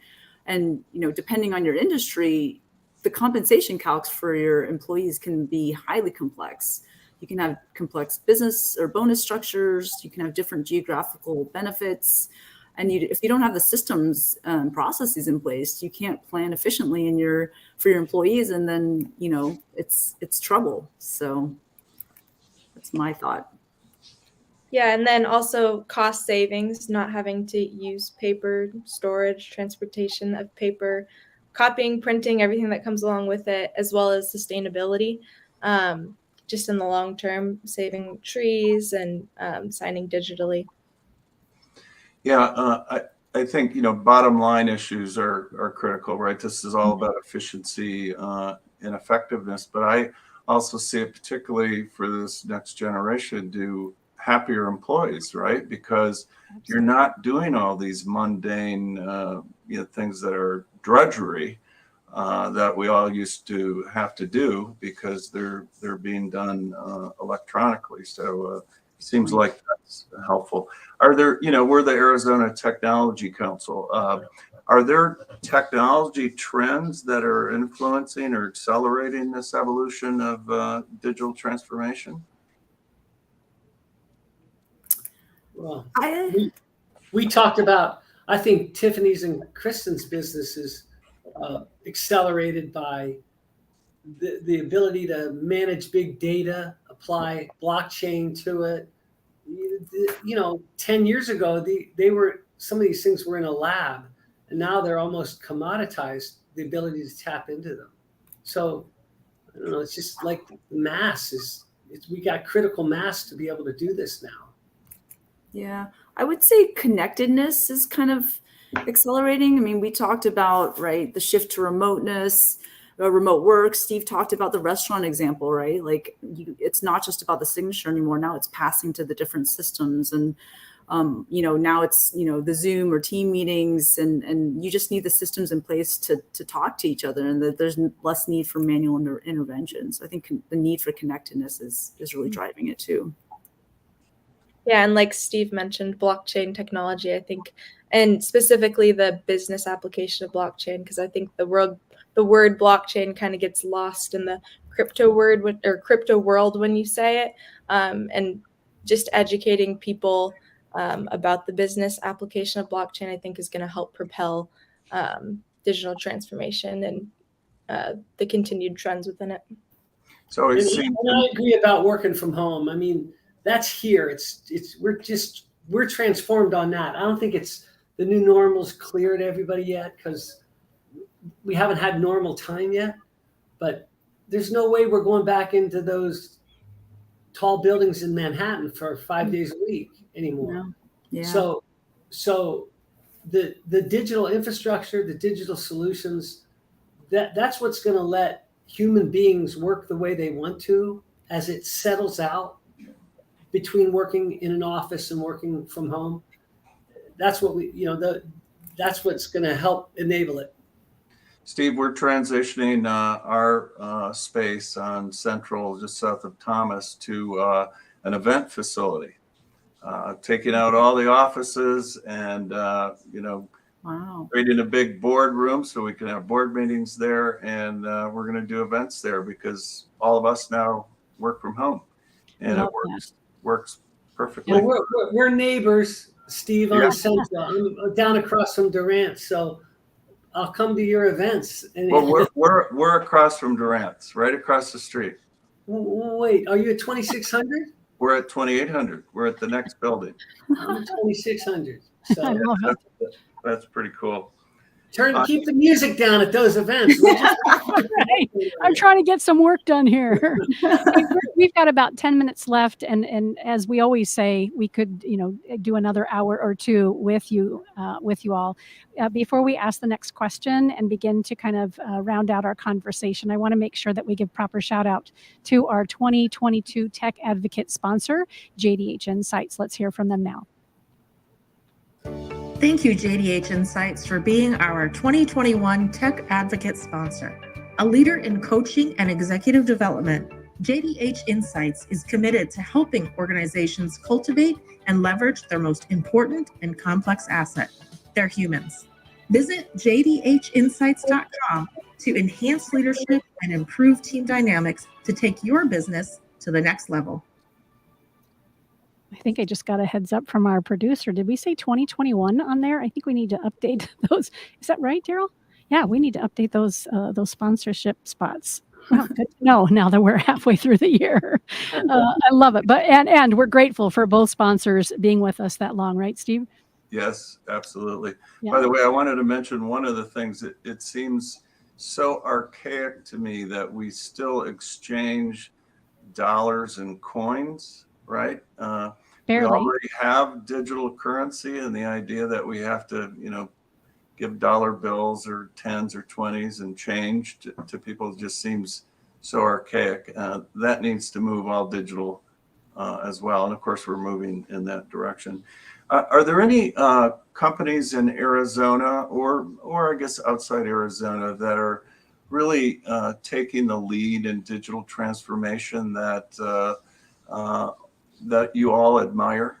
And, depending on your industry, the compensation calcs for your employees can be highly complex. You can have complex business or bonus structures. You can have different geographical benefits. And if you don't have the systems and processes in place, you can't plan efficiently for your employees. And then, it's trouble. So that's my thought. Yeah, and then also cost savings, not having to use paper, storage, transportation of paper. copying, printing, everything that comes along with it, as well as sustainability. Just in the long term, saving trees and signing digitally. Yeah, I think, bottom line issues are critical, right? This is all about efficiency and effectiveness, but I also see it particularly for this next generation to happier employees, right? Because you're not doing all these mundane things that are drudgery that we all used to have to do because they're being done electronically. So it seems like that's helpful. Are there, we're the Arizona Technology Council. Are there technology trends that are influencing or accelerating this evolution of digital transformation? Well, we talked about, I think Tiffany's and Kristen's business is accelerated by the ability to manage big data, apply blockchain to it. 10 years ago, some of these things were in a lab, and now they're almost commoditized, the ability to tap into them. So I don't know, it's just like we got critical mass to be able to do this now. Yeah, I would say connectedness is kind of accelerating. I mean, we talked about, right, the shift to remoteness, remote work. Steve talked about the restaurant example, right? Like it's not just about the signature anymore. Now it's passing to the different systems. And, now it's, the Zoom or team meetings and you just need the systems in place to talk to each other and that there's less need for manual intervention. So I think the need for connectedness is really driving it too. Yeah, and like Steve mentioned, blockchain technology, I think, and specifically the business application of blockchain, because I think the word blockchain kind of gets lost in the crypto world when you say it, and just educating people about the business application of blockchain, I think, is going to help propel digital transformation and the continued trends within it. So and I agree about working from home. I mean, that's here. We're transformed on that. I don't think the new normal's clear to everybody yet because we haven't had normal time yet. But there's no way we're going back into those tall buildings in Manhattan for 5 days a week anymore. Yeah. So the digital infrastructure, the digital solutions, that's what's going to let human beings work the way they want to as it settles out between working in an office and working from home. That's what that's what's going to help enable it. Steve, we're transitioning our space on Central, just south of Thomas, to an event facility, taking out all the offices and, Wow. creating a big board room so we can have board meetings there. And we're going to do events there because all of us now work from home and it works perfectly. Well, we're neighbors, Steve, on Central. I'm down across from Durant, so I'll come to your events. Well, we're across from Durant's, right across the street. Wait, are you at 2600? We're at 2800. We're at the next building. I'm at 2600. I So love it. That's pretty cool. keep the music down at those events. Right. I'm trying to get some work done here. We've got about 10 minutes left. And as we always say, we could, do another hour or two with you all. Before we ask the next question and begin to kind of round out our conversation, I want to make sure that we give proper shout out to our 2022 Tech Advocate sponsor, JDH Insights. Let's hear from them now. Thank you, JDH Insights, for being our 2021 Tech Advocate sponsor. A leader in coaching and executive development, JDH Insights is committed to helping organizations cultivate and leverage their most important and complex asset, their humans. Visit jdhinsights.com to enhance leadership and improve team dynamics to take your business to the next level. I think I just got a heads up from our producer. Did we say 2021 on there? I think we need to update those. Is that right, Daryl? Yeah, we need to update those sponsorship spots. Well, good to know now that we're halfway through the year. I love it. But and we're grateful for both sponsors being with us that long, right, Steve? Yes, absolutely. Yeah. By the way, I wanted to mention one of the things that it seems so archaic to me that we still exchange dollars and coins, right? We Barely. already have digital currency, and the idea that we have to, give dollar bills or tens or 20s and change to people just seems so archaic. That needs to move all digital as well. And of course, we're moving in that direction. Are there any companies in Arizona or I guess outside Arizona that are really taking the lead in digital transformation that you all admire?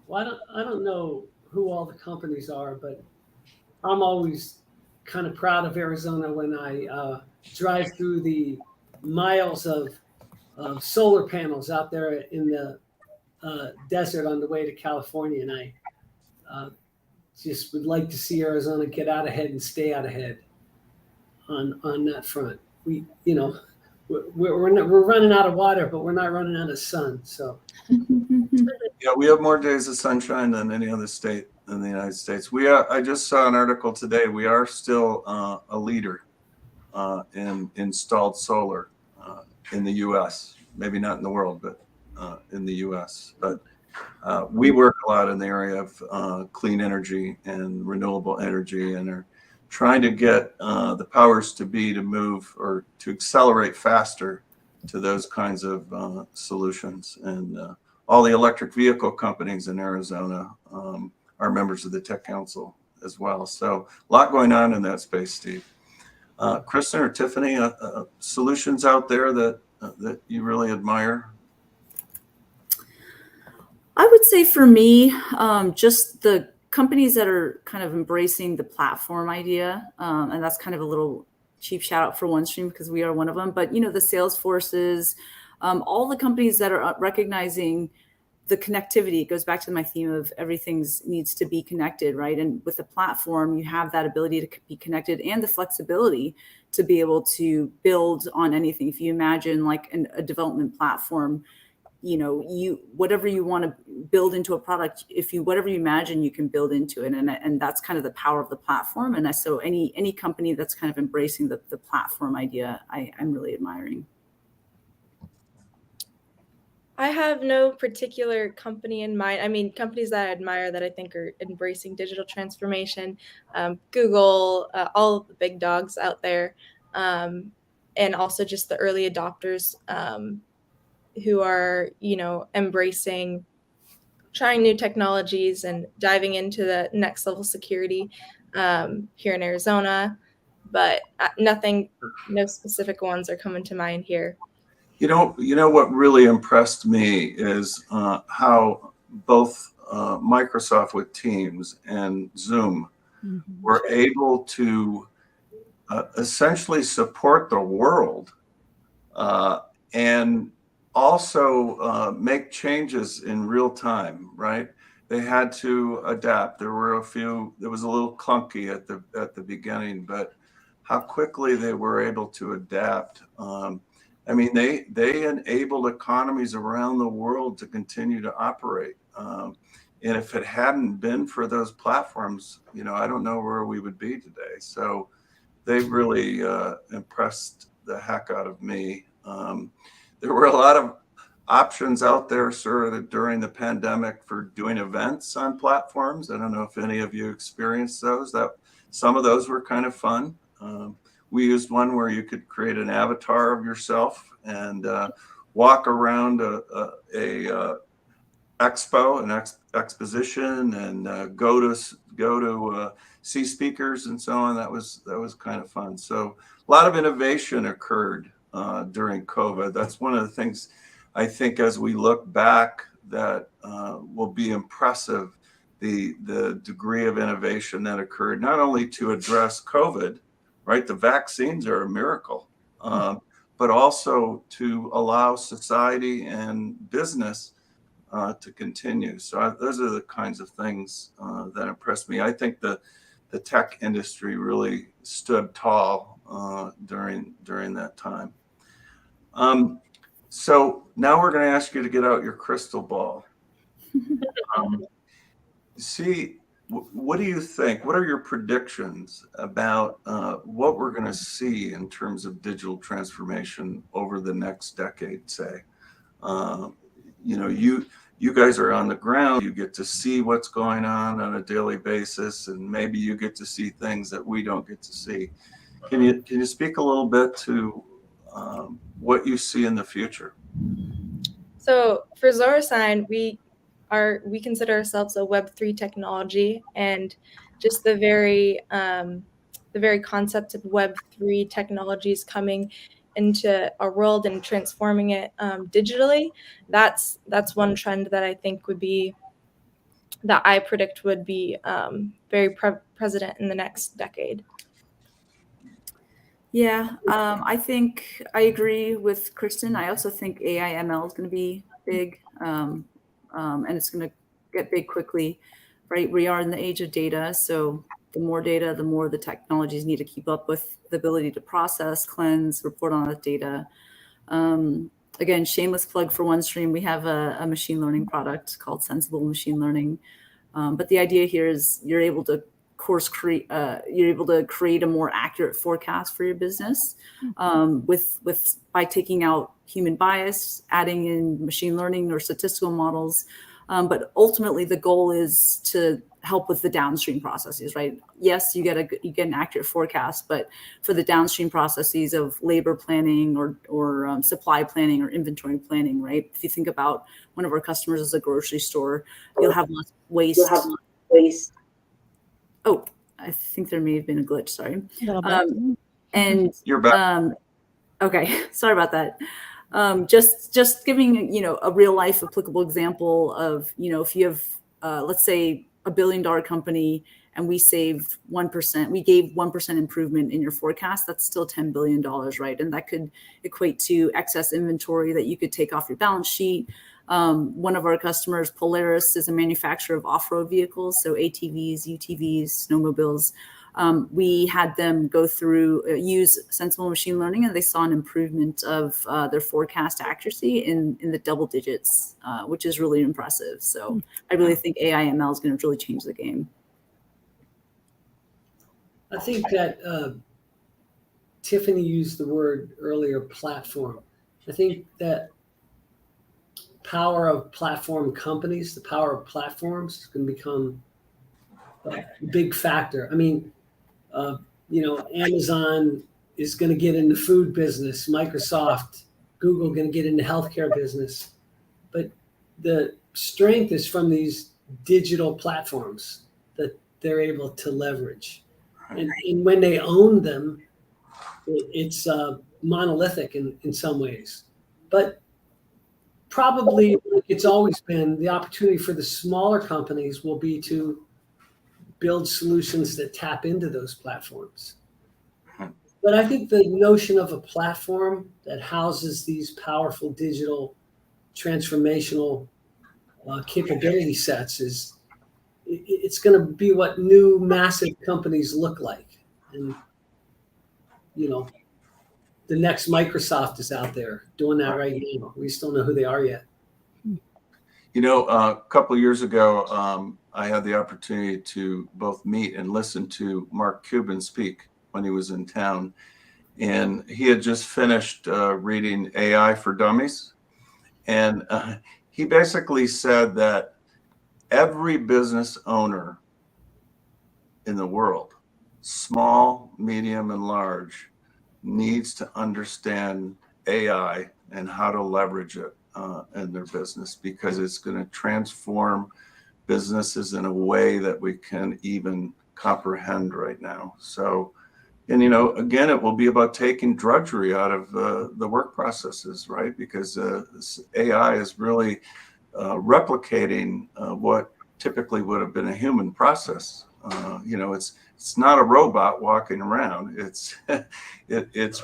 Well, I don't know who all the companies are, but I'm always kind of proud of Arizona when I drive through the miles of solar panels out there in the desert on the way to California, and I just would like to see Arizona get out ahead and stay out ahead on that front. We're running out of water, but we're not running out of sun. So yeah, we have more days of sunshine than any other state in the United States. I just saw an article today. We are still a leader in installed solar in the U.S. Maybe not in the world, but in the U.S. But we work a lot in the area of clean energy and renewable energy, and are trying to get the powers to be to move or to accelerate faster to those kinds of solutions. And all the electric vehicle companies in Arizona are members of the Tech Council as well. So a lot going on in that space, Steve. Kristen or Tiffany, solutions out there that you really admire? I would say for me, just the companies that are kind of embracing the platform idea, and that's kind of a little cheap shout out for OneStream because we are one of them. But the Salesforces, all the companies that are recognizing the connectivity. It goes back to my theme of everything needs to be connected, right? And with the platform, you have that ability to be connected and the flexibility to be able to build on anything. If you imagine like a development platform, whatever you want to build into a product, whatever you imagine, you can build into it. And that's kind of the power of the platform. And so any company that's kind of embracing the platform idea, I'm really admiring. I have no particular company in mind. I mean, companies that I admire that I think are embracing digital transformation, Google, all of the big dogs out there, and also just the early adopters who are, embracing, trying new technologies and diving into the next level security here in Arizona. But no specific ones are coming to mind here. You know what really impressed me is how both Microsoft with Teams and Zoom were able to essentially support the world and also make changes in real time, right? They had to adapt. There was a little clunky at the beginning, but how quickly they were able to adapt. I mean, they enabled economies around the world to continue to operate. And if it hadn't been for those platforms, I don't know where we would be today. So they really impressed the heck out of me. There were a lot of options out there sort of during the pandemic for doing events on platforms. I don't know if any of you experienced those. Some of those were kind of fun. We used one where you could create an avatar of yourself and walk around a expo, an exposition, and go to see speakers and so on. That was kind of fun. So a lot of innovation occurred during COVID. That's one of the things I think as we look back that will be impressive. The degree of innovation that occurred, not only to address COVID, right? The vaccines are a miracle, but also to allow society and business to continue. So those are the kinds of things that impressed me. I think the tech industry really stood tall during that time. So now we're going to ask you to get out your crystal ball. see, what do you think? What are your predictions about what we're going to see in terms of digital transformation over the next decade, say? Uh, you guys are on the ground. You get to see what's going on a daily basis, and maybe you get to see things that we don't get to see. Can you speak a little bit to what you see in the future? So for ZoraSign, we consider ourselves a Web3 technology, and just the very concept of Web3 technologies coming into our world and transforming it digitally. That's one trend that I predict would be very present in the next decade. Yeah, I think I agree with Kristen. I also think AI ML is going to be big, and it's going to get big quickly, right? We are in the age of data, so the more data, the more the technologies need to keep up with the ability to process, cleanse, report on that data. Again, shameless plug for OneStream. We have a machine learning product called Sensible Machine Learning. But the idea here is you're able to create a more accurate forecast for your business by taking out human bias, adding in machine learning or statistical models. But ultimately, the goal is to help with the downstream processes, right? Yes, you get an accurate forecast, but for the downstream processes of labor planning or supply planning or inventory planning, right? If you think about one of our customers is a grocery store, you'll have less waste. Oh, I think there may have been a glitch. Sorry. A little bit. And You're back. Okay, sorry about that. Just giving a real life applicable example of if you have let's say $1 billion company and we saved 1%, we gave 1% improvement in your forecast, that's still $10 billion, right? And that could equate to excess inventory that you could take off your balance sheet. One of our customers, Polaris, is a manufacturer of off-road vehicles, so ATVs, UTVs, snowmobiles. We had them go through, use Sensible Machine Learning, and they saw an improvement of their forecast accuracy in the double digits, which is really impressive. So I really think AI ML is going to really change the game. I think that Tiffany used the word earlier, platform. I think that power of platform companies, the power of platforms is going to become a big factor. I mean, Amazon is going to get into food business, Microsoft, Google going to get into healthcare business. But the strength is from these digital platforms that they're able to leverage. And when they own them, it's monolithic in some ways. But probably, like it's always been, the opportunity for the smaller companies will be to build solutions that tap into those platforms. But I think the notion of a platform that houses these powerful digital transformational capability sets it's going to be what new massive companies look like. And, the next Microsoft is out there doing that right now. We still don't know who they are yet. A couple of years ago, I had the opportunity to both meet and listen to Mark Cuban speak when he was in town. And he had just finished reading AI for Dummies. And he basically said that every business owner in the world, small, medium, and large, needs to understand AI and how to leverage it in their business, because it's going to transform businesses in a way that we can even comprehend right now. So, and again, it will be about taking drudgery out of the work processes, right? Because AI is really replicating what typically would have been a human process. It's not a robot walking around. It's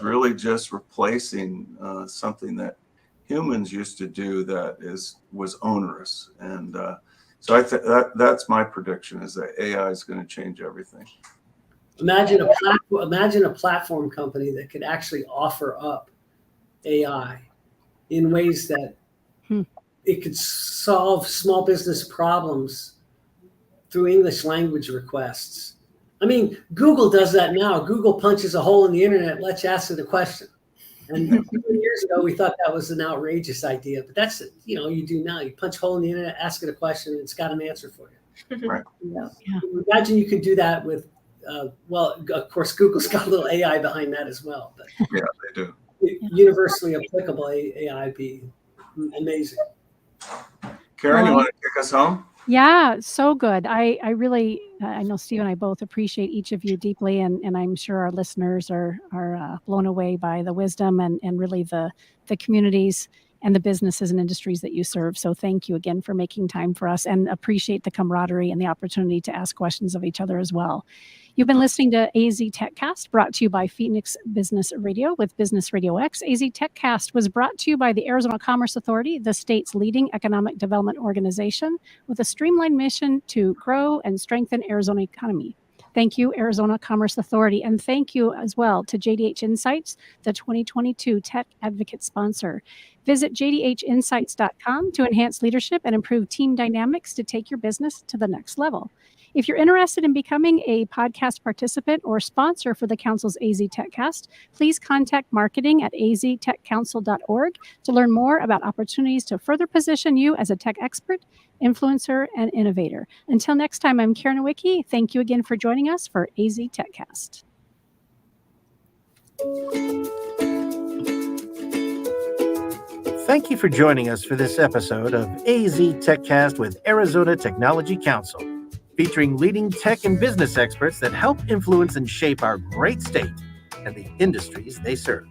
really just replacing something that humans used to do that was onerous. And so I think that's my prediction, is that AI is going to change everything. Imagine a platform company that could actually offer up AI in ways that it could solve small business problems through English language requests. I mean, Google does that now. Google punches a hole in the internet, lets you ask it a question. And a few years ago, we thought that was an outrageous idea, but that's, you do now. You punch a hole in the internet, ask it a question, and it's got an answer for you. Right. Yeah. Imagine you could do that with, well, of course, Google's got a little AI behind that as well, but Yeah, they do. universally applicable AI would be amazing. Karen, you want to take us home? Yeah, so good. I really, I know Steve and I both appreciate each of you deeply, and I'm sure our listeners are blown away by the wisdom and really the communities and the businesses and industries that you serve. So thank you again for making time for us, and appreciate the camaraderie and the opportunity to ask questions of each other as well. You've been listening to AZ TechCast, brought to you by Phoenix Business Radio with Business Radio X. AZ TechCast was brought to you by the Arizona Commerce Authority, the state's leading economic development organization, with a streamlined mission to grow and strengthen Arizona economy. Thank you, Arizona Commerce Authority, and thank you as well to JDH Insights, the 2022 Tech Advocate sponsor. Visit jdhinsights.com to enhance leadership and improve team dynamics to take your business to the next level. If you're interested in becoming a podcast participant or sponsor for the Council's AZ TechCast, please contact marketing at aztechcouncil.org to learn more about opportunities to further position you as a tech expert, influencer, and innovator. Until next time, I'm Karen Nowicki. Thank you again for joining us for AZ TechCast. Thank you for joining us for this episode of AZ TechCast with Arizona Technology Council, featuring leading tech and business experts that help influence and shape our great state and the industries they serve.